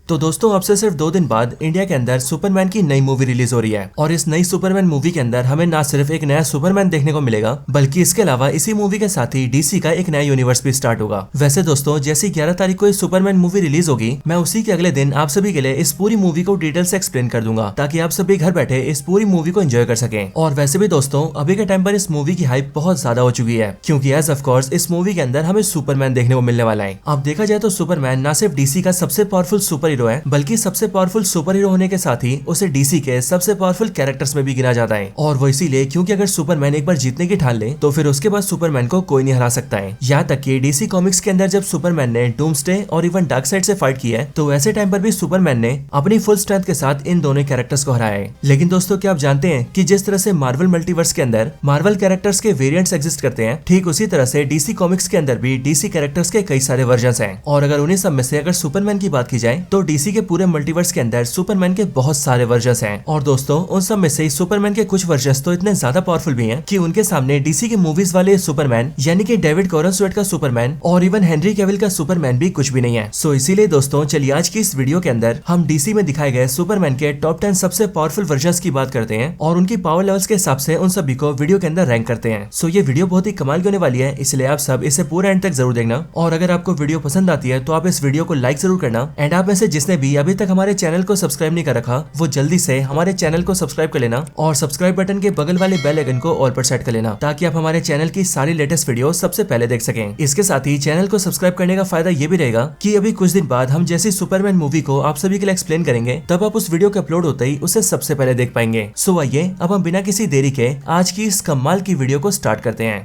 तो दोस्तों अब से सिर्फ 2 दिन बाद इंडिया के अंदर सुपरमैन की नई मूवी रिलीज हो रही है और इस नई सुपरमैन मूवी के अंदर हमें ना सिर्फ एक नया सुपरमैन देखने को मिलेगा बल्कि इसके अलावा इसी मूवी के साथ ही डीसी का एक नया यूनिवर्स भी स्टार्ट होगा। वैसे दोस्तों जैसी 11 तारीख को इस सुपरमैन मूवी रिलीज होगी मैं उसी के अगले दिन आप सभी के लिए इस पूरी मूवी को डिटेल से एक्सप्लेन कर दूंगा ताकि आप सभी घर बैठे इस पूरी मूवी को एंजॉय कर सकें। और वैसे भी दोस्तों अभी के टाइम पर इस मूवी की हाइप बहुत ज्यादा हो चुकी है क्योंकि एज ऑफ कोर्स इस मूवी के अंदर हमें सुपरमैन देखने को मिलने वाला है। अब देखा जाए तो सुपरमैन न सिर्फ डीसी का सबसे पावरफुल सुपर हीरो है बल्कि सबसे पावरफुल सुपर हीरो होने के साथ ही उसे डीसी के सबसे पावरफुल कैरेक्टर्स में भी गिना जाता है। और वो इसीलिए क्योंकि अगर सुपरमैन एक बार जीतने की ठान ले तो फिर उसके बाद सुपरमैन को कोई नहीं हरा सकता है। यहाँ तक कि डीसी कॉमिक्स के अंदर जब सुपरमैन ने डूम्सडे और इवन डार्कसाइड से फाइट की है तो ऐसे टाइम पर भी सुपरमैन ने अपनी फुल स्ट्रेंथ के साथ इन दोनों कैरेक्टर्स को हराया है। लेकिन दोस्तों क्या आप जानते हैं कि जिस तरह से मार्वल मल्टीवर्स के अंदर मार्वल कैरेक्टर्स के वेरिएंट्स एग्जिस्ट करते हैं ठीक उसी तरह से डीसी कॉमिक्स के अंदर भी डीसी कैरेक्टर्स के कई सारे वर्जन्स हैं। और अगर उन्हीं सब में से अगर सुपरमैन की बात की जाए तो डीसी के पूरे मल्टीवर्स के अंदर सुपरमैन के बहुत सारे वर्जन्स हैं। और दोस्तों उन सब में से सुपरमैन के कुछ वर्जन्स तो इतने ज्यादा पावरफुल भी हैं कि उनके सामने डीसी के मूवीज वाले सुपरमैन यानी कि डेविड गॉर्डन स्वेट का सुपरमैन और इवन हेनरी कैविल का सुपरमैन भी कुछ भी नहीं है। सो इसीलिए दोस्तों चलिए आज की इस वीडियो के अंदर हम डीसी में दिखाए गए सुपरमैन के टॉप 10 सबसे पावरफुल वर्जन्स की बात करते हैं और उनकी पावर लेवल्स के हिसाब से उन सभी को वीडियो के अंदर रैंक करते हैं। सो ये वीडियो बहुत ही कमाल की होने वाली है इसलिए आप सब इसे पूरा एंड तक जरूर देखना। और अगर आपको वीडियो पसंद आती है तो आप इस वीडियो को लाइक जरूर करना एंड आप में से जिसने भी अभी तक हमारे चैनल को सब्सक्राइब नहीं कर रखा वो जल्दी से हमारे चैनल को सब्सक्राइब कर लेना और सब्सक्राइब बटन के बगल वाले बेल आइकन को ऑल पर सेट कर लेना ताकि आप हमारे चैनल की सारी लेटेस्ट वीडियो सबसे पहले देख सकें। इसके साथ ही चैनल को सब्सक्राइब करने का फायदा ये भी रहेगा कि अभी कुछ दिन बाद हम जैसी सुपरमैन मूवी को आप सभी के लिए एक्सप्लेन करेंगे तब आप उस वीडियो के अपलोड होते ही उसे सबसे पहले देख पाएंगे। सो आइए अब हम बिना किसी देरी के आज की इस कमाल की वीडियो को स्टार्ट करते हैं।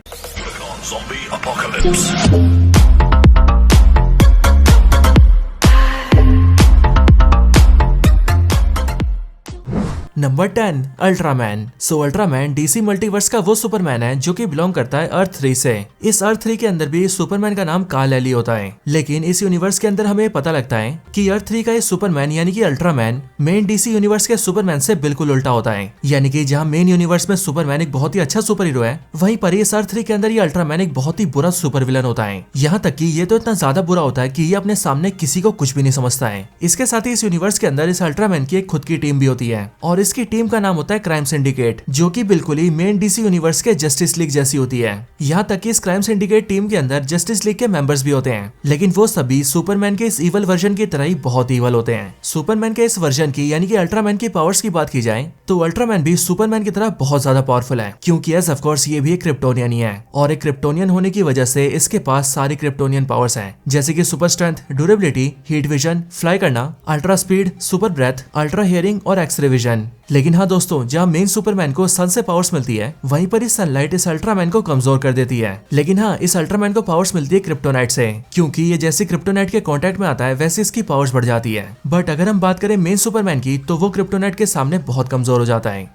Number 10 Ultraman. So Ultraman DC multiverse का वो सुपरमैन है जो कि बिलोंग करता है अर्थ 3 से। इस अर्थ 3 के अंदर भी सुपरमैन का नाम काल-एल होता है लेकिन इस यूनिवर्स के अंदर हमें पता लगता है कि अर्थ 3 का ये सुपरमैन यानी कि अल्ट्रामैन मेन डीसी यूनिवर्स के सुपरमैन से बिल्कुल उल्टा होता है। यानी कि जहाँ मेन यूनिवर्स में सुपरमैन एक बहुत ही अच्छा सुपर हीरो है वहीं पर इस अर्थ 3 के अंदर ये अल्ट्रामैन एक बहुत ही बुरा सुपर विलन होता है। यहाँ तक कि ये तो इतना ज्यादा बुरा होता है कि ये अपने सामने किसी को कुछ भी नहीं समझता है। इसके साथ ही इस यूनिवर्स के अंदर इस अल्ट्रामैन की एक खुद की टीम भी होती है और इसकी टीम का नाम होता है क्राइम सिंडिकेट जो कि बिल्कुल ही मेन डीसी यूनिवर्स के जस्टिस लीग जैसी होती है। यहाँ तक कि इस क्राइम सिंडिकेट टीम के अंदर जस्टिस लीग के मेंबर्स भी होते हैं लेकिन वो सभी सुपरमैन के इस इवल वर्जन की तरह ही बहुत इवल होते हैं। सुपरमैन के इस वर्जन की यानी कि अल्ट्रामैन की पावर्स की बात की जाए तो अल्ट्रामैन भी सुपरमैन की तरह बहुत ज्यादा पावरफुल है क्योंकि एज ऑफ कोर्स ये भी एक क्रिप्टोनियन ही है और एक क्रिप्टोनियन होने की वजह से इसके पास सारी क्रिप्टोनियन पावर्स हैं जैसे कि super strength, durability, heat vision, fly करना, ultra speed, super breath, ultra hearing और एक्सरे विजन। लेकिन हाँ दोस्तों जहाँ मेन सुपरमैन को सन से पावर्स मिलती है वहीं पर इस सनलाइट इस अल्ट्रामैन को कमजोर कर देती है। लेकिन हाँ इस अल्ट्रामैन को पावर्स मिलती है क्रिप्टोनाइट से क्योंकि ये जैसे क्रिप्टोनाइट के कांटेक्ट में आता है वैसे इसकी पावर्स बढ़ जाती है। बट अगर हम बात करें मेन सुपरमैन की तो वो क्रिप्टोनाइट के सामने बहुत कमजोर हो जाता है।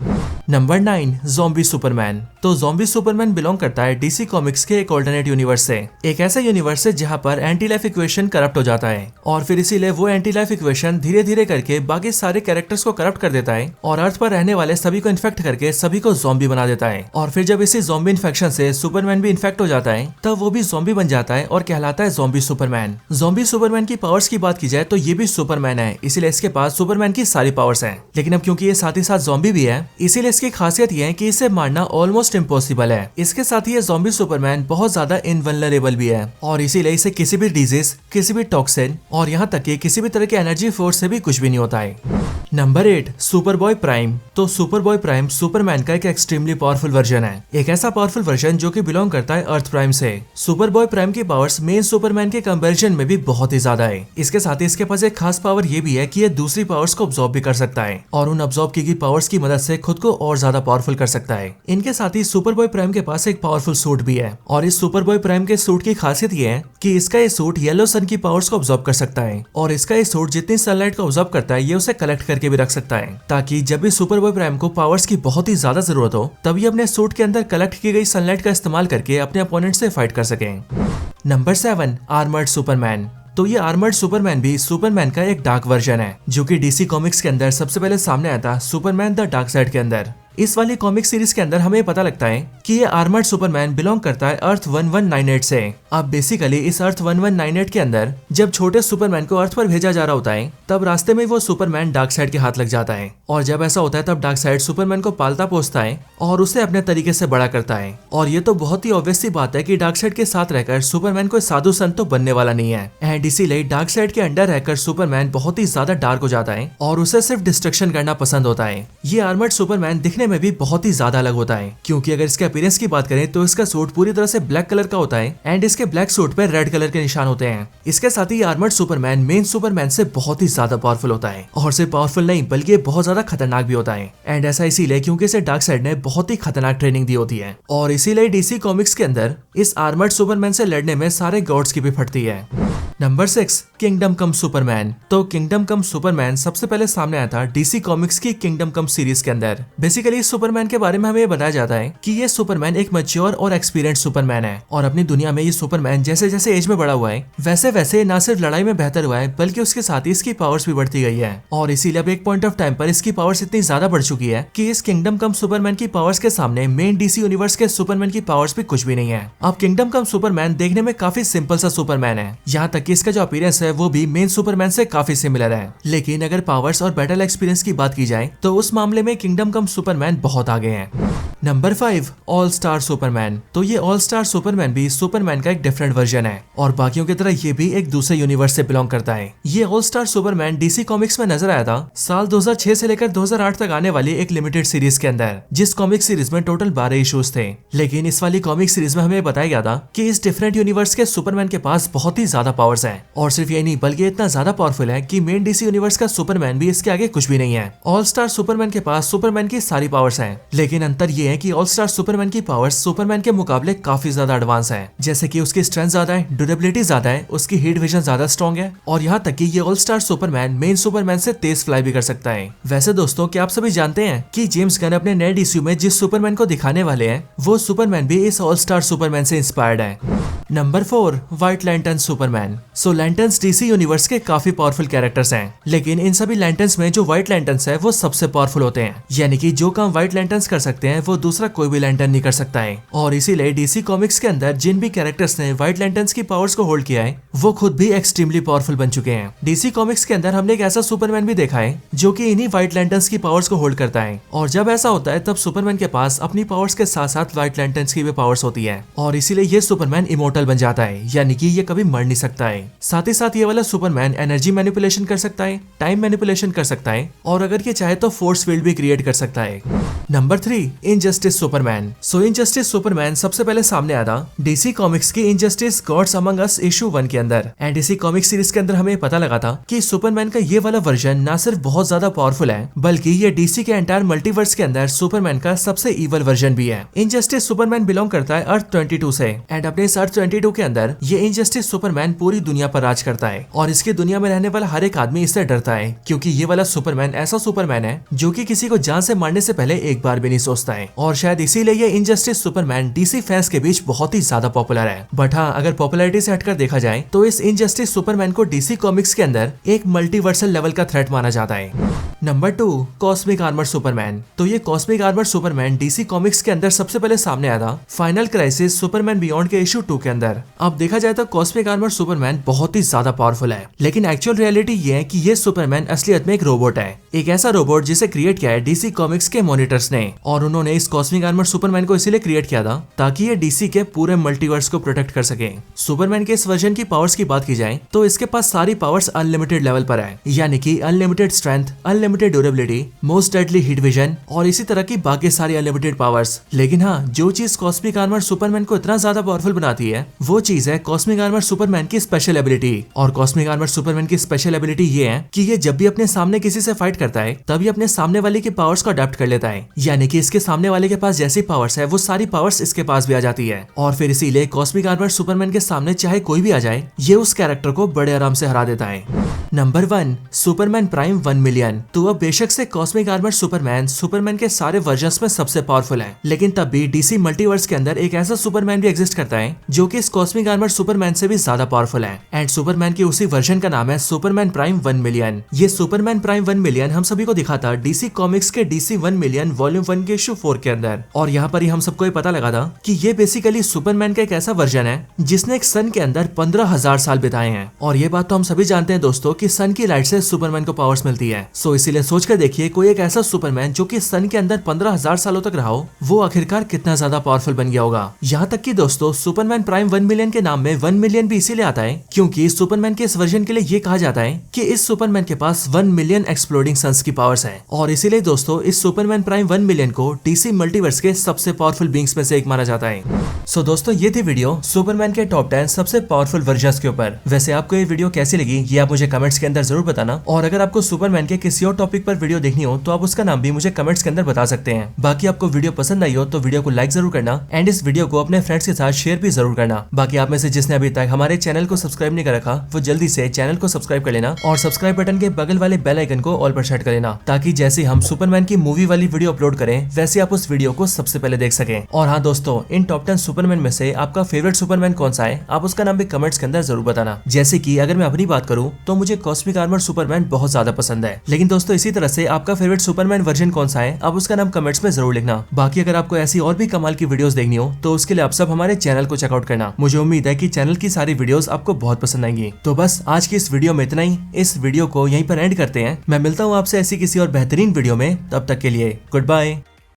Number 9 zombie Superman. तो ज़ॉम्बी सुपरमैन बिलोंग करता है डीसी कॉमिक्स के एक ऑल्टरनेट यूनिवर्स से। एक ऐसा यूनिवर्स है जहाँ पर एंटी लाइफ इक्वेशन करप्ट हो जाता है और फिर इसीलिए वो एंटी लाइफ इक्वेशन धीरे धीरे करके बाकी सारे कैरेक्टर्स को करप्ट कर देता है और अर्थ पर रहने वाले सभी को इन्फेक्ट करके सभी को ज़ॉम्बी बना देता है। और फिर जब इसी ज़ॉम्बी इन्फेक्शन से सुपरमैन भी इन्फेक्ट हो जाता है तब वो भी ज़ॉम्बी बन जाता है और कहलाता है ज़ॉम्बी सुपरमैन। ज़ॉम्बी सुपरमैन की पावर्स की बात की जाए तो ये भी सुपरमैन है इसीलिए इसके पास सुपरमैन की सारी पावर्स हैं। लेकिन अब क्योंकि ये साथ ही साथ ज़ॉम्बी भी है इसीलिए इसकी खासियत ये है कि इसे मारना ऑलमोस्ट इम्पॉसिबल है। इसके साथ ही ये ज़ॉम्बी सुपरमैन बहुत ज्यादा इनवल्नरेबल भी है और इसीलिए इसे किसी भी डिजीज, किसी भी टॉक्सिन और यहाँ तक कि किसी भी तरह के एनर्जी फोर्स से भी कुछ भी नहीं होता है। Number 8 Superboy prime. तो सुपरबॉय प्राइम सुपरमैन का एक एक्सट्रीमली पावरफुल वर्जन है। एक ऐसा पावरफुल वर्जन जो कि बिलोंग करता है अर्थ प्राइम से। सुपरबॉय प्राइम की पावर्स मेन सुपरमैन के कंपैरिजन में भी बहुत ही ज्यादा है। इसके साथ ही इसके पास एक खास पावर ये भी है कि ये दूसरी पावर्स को अब्सॉर्ब भी कर सकता है और उन अब्सॉर्ब की गई पावर्स की मदद से खुद को और ज्यादा पावरफुल कर सकता है। इनके साथ ही सुपरबॉय प्राइम के पास एक पावरफुल सूट भी है और इस सुपरबॉय प्राइम के सूट की खासियत ये है कि इसका ये सूट येलो सन की पावर्स को अब्सॉर्ब कर सकता है और इसका ये सूट जितनी सनलाइट को अब्सॉर्ब करता है ये उसे कलेक्ट करके भी रख सकता है ताकि जब भी सुपरबॉय प्राइम को पावर्स की बहुत ही ज्यादा जरूरत हो तब ये अपने सूट के अंदर कलेक्ट की गई सनलाइट का इस्तेमाल करके अपने अपोनेंट से फाइट कर सके। Number 7 armoured Superman. तो ये आर्मर्ड सुपरमैन भी सुपरमैन का एक डार्क वर्जन है जो कि डीसी कॉमिक्स के अंदर सबसे पहले सामने आया था सुपरमैन द डार्क साइड के अंदर। इस वाली कॉमिक सीरीज के अंदर हमें पता लगता है कि ये आर्मर्ड सुपरमैन बिलोंग करता है अर्थ 1198 से। अब बेसिकली इस अर्थ 1198 के अंदर जब छोटे सुपरमैन को अर्थ पर भेजा जा रहा होता है तब रास्ते में वो सुपरमैन डार्कसाइड के हाथ लग जाता है, और जब ऐसा होता है तब डार्कसाइड सुपरमैन को पालता पोसता है और उसे अपने तरीके से बड़ा करता है। और ये तो बहुत ही ऑब्वियस सी बात है कि डार्कसाइड के साथ रहकर सुपरमैन कोई साधु संत तो बनने वाला नहीं है, एंड इसीलिए डार्कसाइड के अंडर रहकर सुपरमैन बहुत ही ज्यादा डार्क हो जाता है और उसे सिर्फ डिस्ट्रक्शन करना पसंद होता है। ये आर्मर्ड सुपरमैन दिखने में भी बहुत ही ज्यादा अलग होता है, क्योंकि अगर इसके अपीयरेंस की बात करें तो इसका सूट पूरी तरह से ब्लैक कलर का होता है एंड इसके ब्लैक सूट पे रेड कलर के निशान होते हैं। इसके साथ ही आर्मर्ड सुपरमैन मेन सुपरमैन से बहुत ही ज्यादा पावरफुल होता है, और सिर्फ पावरफुल नहीं बल्कि बहुत ज्यादा खतरनाक भी होता है। एंड ऐसा इसीलिए क्योंकि इसे डार्कसाइड ने बहुत ही खतरनाक ट्रेनिंग दी होती है, और इसीलिए डीसी कॉमिक्स के अंदर इस आर्मर्ड सुपरमैन से लड़ने में सारे गॉड्स की भी फटती है। नंबर 6, किंगडम कम सुपरमैन। तो किंगडम कम सुपरमैन सबसे पहले सामने आया था डीसी कॉमिक्स की किंगडम कम सीरीज के अंदर। बेसिकली इस सुपरमैन के बारे में हमें बताया जाता है कि ये सुपरमैन एक मैच्योर और एक्सपीरियंस सुपरमैन है, और अपनी दुनिया में ये सुपरमैन जैसे जैसे एज में बड़ा हुआ है वैसे वैसे न सिर्फ लड़ाई में बेहतर हुआ है बल्कि उसके साथ ही इसकी पावर्स भी बढ़ती गई है। और इसीलिए अब एक पॉइंट ऑफ टाइम पर इसकी पावर्स इतनी ज्यादा बढ़ चुकी है कि इस किंगडम कम सुपरमैन की पावर्स के सामने मेन डीसी यूनिवर्स के सुपरमैन की पावर्स भी कुछ भी नहीं है। अब किंगडम कम सुपरमैन देखने में काफी सिंपल सा सुपरमैन है, यहाँ तक कि इसका जो अपीयरेंस है वो भी मेन सुपरमैन से काफी सिमिलर है। लेकिन अगर पावर्स और बैटल एक्सपीरियंस की बात की जाए तो उस मामले में किंगडम कम सुपरमैन बहुत आगे हैं। Number 5, all star Superman. तो ये ऑल स्टार सुपरमैन भी सुपरमैन का एक डिफरेंट वर्जन है, और बाकियों की तरह ये भी एक दूसरे यूनिवर्स से बिलोंग करता है। ये all star Superman DC comics में नजर आया था साल 2006 से लेकर 2008 तक आने वाली एक लिमिटेड सीरीज के अंदर, जिस कॉमिक सीरीज में टोटल 12 इश्यूज थे। लेकिन इस वाली कॉमिक सीरीज में हमें बताया गया था कि इस डिफरेंट यूनिवर्स के सुपरमैन के पास बहुत ही ज्यादा पावर्स है, और सिर्फ ये नहीं बल्कि इतना ज्यादा पावरफुल है कि मेन डीसी यूनिवर्स का सुपरमैन भी इसके आगे कुछ भी नहीं है। ऑल स्टार सुपरमैन के पास सुपरमैन की सारी पावर्स हैं, लेकिन अंतर ये है कि ऑल स्टार सुपरमैन की पावर्स सुपरमैन के मुकाबले काफी ज्यादा एडवांस है। जैसे कि उसकी स्ट्रेंथ ज्यादा है, ड्यूरेबिलिटी ज्यादा है, उसकी हीट विजन ज्यादा स्ट्रॉन्ग है, और यहाँ तक कि ये all star Superman main Superman से तेज फ्लाई भी कर सकता है। वैसे दोस्तों, क्या आप सभी जानते हैं कि जेम्स गन अपने नए डीसी में जिस सुपरमैन को दिखाने वाले हैं वो सुपरमैन भी इस ऑल स्टार सुपरमैन से इंस्पायर्ड है। Number 4, white lantern Superman. So lanterns DC universe के काफी पावरफुल कैरेक्टर्स हैं, लेकिन इन सभी लैंटर्न्स में जो व्हाइट लैंटर्न्स है वो सबसे पावरफुल होते हैं। यानी कि जो काम व्हाइट लैंटर्न्स कर सकते हैं वो दूसरा कोई भी लैंटर्न नहीं कर सकता है, और इसीलिए डीसी कॉमिक्स के अंदर जिन भी कैरेक्टर्स ने व्हाइट लैंटर्न्स की पावर्स को होल्ड किया है वो खुद भी एक्सट्रीमली पावरफुल बन चुके हैं। डीसी कॉमिक्स के अंदर हमने एक ऐसा सुपरमैन भी देखा है जो कि इन्हीं व्हाइट लैंटर्न्स की पावर्स को होल्ड करता है, और जब ऐसा होता है तब सुपरमैन के पास अपनी पावर्स के साथ साथ व्हाइट लैंटर्न्स की भी पावर्स होती है, और इसीलिए ये सुपरमैन इमोर्टल बन जाता है, यानी कि ये कभी मर नहीं सकता है। साथ ही साथ ये वाला सुपरमैन एनर्जी मैनिपुलेशन कर सकता है, टाइम मैनिपुलेशन कर सकता है, और अगर ये चाहे तो फोर्स फील्ड भी क्रिएट कर सकता है। Number 3, injustice Superman. So injustice Superman सबसे पहले सामने आया था डीसी कॉमिक्स की injustice gods among us issue 1 के अंदर, एंड डीसी कॉमिक सीरीज के अंदर हमें पता लगा था कि सुपरमैन का ये वाला वर्जन ना सिर्फ बहुत ज्यादा पावरफुल है बल्कि ये डीसी के एंटायर मल्टीवर्स के अंदर सुपरमैन का सबसे इवल वर्जन भी है। इनजस्टिस सुपरमैन बिलोंग करता है अर्थ 22 से, एंड अपने इस अर्थ 22 के अंदर ये इनजस्टिस सुपरमैन पूरी दुनिया पर राज करता है, और इसकी दुनिया में रहने वाला हर एक आदमी इससे डरता है, क्योंकि ये वाला सुपरमैन ऐसा सुपरमैन है जो कि किसी को जान से मारने से पहले एक बार भी नहीं सोचता है, और शायद इसीलिए ये इनजस्टिस सुपरमैन डीसी फैंस के बीच बहुत ही ज्यादा पॉपुलर है। बट हाँ, अगर पॉपुलैरिटी से हटकर देखा जाए तो इस इनजस्टिस सुपरमैन को डीसी कॉमिक्स के अंदर एक मल्टीवर्सल लेवल का थ्रेट माना जाता है। Number 2, cosmic armour Superman. तो ये cosmic armour Superman DC comics के अंदर सबसे पहले सामने आया था फाइनल क्राइसिस सुपरमैन बियॉन्ड के इशू 2 के अंदर। अब देखा जाए तो कॉस्मिक आर्मर सुपरमैन बहुत ही ज्यादा पावरफुल है, लेकिन एक्चुअल रियलिटी ये है कि ये सुपरमैन असलियत में एक रोबोट है, एक ऐसा रोबोट जिसे क्रिएट किया है डीसी कॉमिक्स के मॉनिटर्स ने, और उन्होंने इस कॉस्मिक आर्मर सुपरमैन को इसीलिए क्रिएट किया था ताकि ये डीसी के पूरे मल्टीवर्स को प्रोटेक्ट कर सके। सुपरमैन के इस वर्जन की पावर्स की बात की जाए तो इसके पास सारी पावर्स अनलिमिटेड लेवल पर है, यानी कि unlimited strength, unlimited durability, most deadly heat vision और इसी तरह की बाकी सारी अनलिमिटेड पावर्स। लेकिन हाँ, जो चीज कॉस्मिक आर्मर सुपरमैन को इतना ज्यादा पावरफुल बनाती है वो चीज है कॉस्मिक आर्मर सुपरमैन की स्पेशल एबिलिटी। और कॉस्मिक आर्मर सुपरमैन की स्पेशल एबिलिटी ये है कि ये जब भी अपने सामने किसी से फाइट करता है तभी अपने सामने वाले की पावर्स को अडेप्ट कर लेता है, यानी कि इसके सामने वाले के पास जैसी पावर्स है वो सारी पावर्स इसके पास भी आ जाती है, और फिर इसीलिए कॉस्मिक आर्मर सुपरमैन के सामने चाहे कोई भी आ जाए ये उस कैरेक्टर को बड़े आराम से हरा देता है। Number 1, Superman prime 1 million. तो अब बेशक से कॉस्मिक आर्मर सुपरमैन के सारे वर्जन्स में सबसे पावरफुल है, लेकिन तब भी डीसी मल्टीवर्स के अंदर एक ऐसा सुपरमैन भी एग्जिस्ट करता है जो कि इस कॉस्मिक आर्मर सुपरमैन से भी ज्यादा पावरफुल है। एंड सुपरमैन की उसी वर्जन का नाम है सुपरमैन प्राइम 1 मिलियन। ये सुपरमैन प्राइम 1 मिलियन हम सभी को दिखा था डीसी कॉमिक्स के डीसी 1 मिलियन वॉल्यूम 1 के इशू 4 के अंदर, और यहाँ पर ही हम सबको ये पता लगा था कि ये बेसिकली सुपरमैन का एक ऐसा वर्जन है जिसने एक सन के अंदर 15,000 साल बिताए हैं। और ये बात तो हम सभी जानते हैं दोस्तों कि सन की लाइट से सुपरमैन को पावर्स मिलती है। सो इसीलिए सोचकर देखिए कोई एक ऐसा सुपरमैन जो कि सन के अंदर 15,000 सालों तक रहा हो, वो आखिरकार कितना ज्यादा पावरफुल बन गया होगा। यहाँ तक कि दोस्तों सुपरमैन प्राइम 1 मिलियन के नाम में 1 मिलियन भी इसीलिए आता है क्योंकि सुपरमैन के इस वर्जन के लिए ये कहा जाता है कि इस सुपरमैन के पास 1 मिलियन एक्सप्लोडिंग सन्स की पावर्स है। और इसीलिए दोस्तों इस सुपरमैन प्राइम 1 मिलियन को डीसी मल्टीवर्स के सबसे पावरफुल बींग्स में से एक माना जाता है। सो दोस्तों ये थी वीडियो सुपरमैन के टॉप 10 सबसे पावरफुल वर्जन्स के ऊपर। वैसे आपको ये वीडियो कैसी लगी ये आप मुझे कमेंट्स के अंदर जरूर बताना, और अगर आपको सुपरमैन के किसी और टॉपिक पर वीडियो देखनी हो तो आप उसका नाम भी मुझे कमेंट्स के अंदर बता सकते हैं। बाकी आपको वीडियो पसंद आई हो तो वीडियो को लाइक जरूर करना एंड इस वीडियो को अपने फ्रेंड्स के साथ शेयर भी जरूर करना। बाकी आप में से जिसने अभी तक हमारे चैनल को सब्सक्राइब नहीं कर रखा वो जल्दी से चैनल को सब्सक्राइब कर लेना और सब्सक्राइब बटन के बगल वाले बेल आइकन को ऑल पर सेट कर लेना, ताकि जैसे हम सुपरमैन की मूवी वाली वीडियो अपलोड करें वैसे आप उस वीडियो को सबसे पहले देख सकें। और हाँ दोस्तों, इन टॉप 10 सुपरमैन में से आपका फेवरेट सुपरमैन कौन सा है आप उसका नाम भी कमेंट्स के अंदर जरूर बताना। जैसे कि अगर मैं अपनी बात करूं तो मुझे कॉस्मिक आर्मर सुपरमैन बहुत ज्यादा पसंद है, लेकिन दोस्तों इसी तरह से आपका फेवरेट सुपरमैन वर्जन कौन सा है आप उसका नाम कमेंट्स में जरूर लिखना। बाकी अगर आपको ऐसी और भी कमाल की वीडियोस देखनी हो तो उसके लिए आप सब हमारे चैनल को चेकआउट करना। मुझे उम्मीद है कि चैनल की सारी वीडियोस आपको बहुत पसंद आएंगी। तो बस आज की इस वीडियो में इतना ही, इस वीडियो को यहीं पर एंड करते हैं। मैं मिलता हूँ आपसे ऐसी किसी और बेहतरीन वीडियो में, तब तक के लिए गुड बाय।